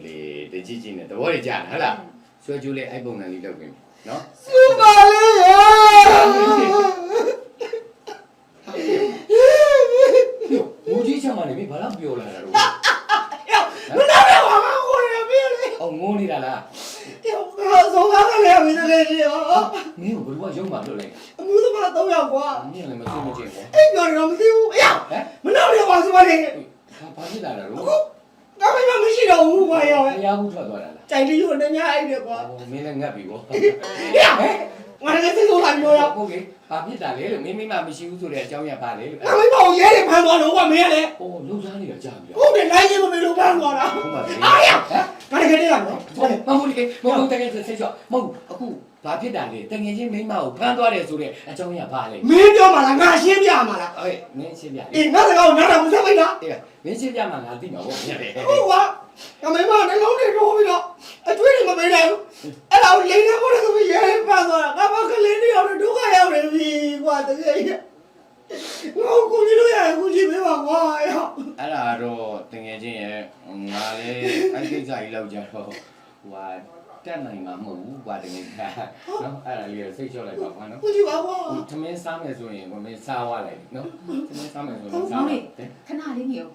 လေတကြီးကြီးနဲ့သဘောတွေကြားဟလားဆွဲကျိုးလေးအဲ့ပုံစံလေးလုပ်ပြင်နော်စူပါလေမူကြီးချမ်းမနေပြီဘာလို့ပြောလာတာတော့ မနာရပါဘူးကိုရပြီလေ အော်ငိုးနေတာလား ငါဆုံးကားကလည်းမင်းလည်းရော မင်းကဘယ်လိုရုံမှလွတ်လိုက် အမှုသမား3ယောက်ကွာ မင်းလည်းမသိမချင်းပေါ့ အဲ့ပြောတော့မသိဘူးအေးမနာရပါဘူးပါလေ ဘာဖြစ်လာတာတော့ ဒါမှမရှိတော့ဘူးကွာရော တရားမှုထွက်သွားတာလား ကြိုင်လေးကိုလည်းများအဲ့တယ်ကွာ မင်းလည်းငတ်ပြီပေါ့ ငါလည်းစိတ်ဆိုးလာပြီရော ဟုတ်ကဲ့ဘာဖြစ်တာလဲလို့မင်းမိမမရှိဘူးဆိုတဲ့အကြောင်းရပါလေလို့ ငါမပေါ့ရဲတယ်ဖမ်းသွားတော့ကွာမင်းကလည်း ဟိုလုံစားနေတာကြာပြီ ဟုတ်တယ်လိုက်ချင်းမမေလို့ဖမ်းသွားတာ ဟုတ်ပါပြီ အားရငါတကယ်တည်းကနော် မဟုတ်လေမဟုတ်တကယ်စိတ်ချမဟုတ်အခုဘာဖြစ်တာလဲတငယ်ချင်းမိမကိုဖမ်းသွားတယ်ဆိုတဲ့အကြောင်းရပါလေ မင်းပြောမှလားငါရှင်းပြမှာလား အေးမင်းရှင်းပြလေ အေးငါစကားကိုနားတော့မဆက်လိုက်တာ အေးမင်းရှင်းပြမှငါသိမှာပေါ့ညတယ် ဟုတ်ကွာငါမင်းမနှလုံးတွေထိုးပြီးတော့အကျွေးတွေမပေးနိုင်ဘူးအဲ့ဒါကိုလိန်နေဖို့လည်းဆိုပြီးရဲဖမ်းသွားတာငါမကလေးတွေရောက်တော့ဒုက္ခရောက်နေပြီကွာတကယ်ကြီးငါကိုကြီးလို့ရတယ်ကိုကြီးပေးပါကွာရော အဲ့ဒါတော့တငယ်ချင်းရဲ့ငါလေအဲ့ကိစ္စကြီးလောက်ကြတော့ဟိုဟာတက်နိုင်မှာမဟုတ်ဘူးကွာတငယ်ချင်းနော်အဲ့ဒါလေးစိတ်ချော့လိုက်ပါကွာနော် ကိုကြီးပါကွာ သမင်းစားမယ်ဆိုရင်မင်းစားသွားလိုက်နော်သမင်းစားမယ်ဆိုရင် ဟုတ် စား လေ တယ် ခဏလေးနေရော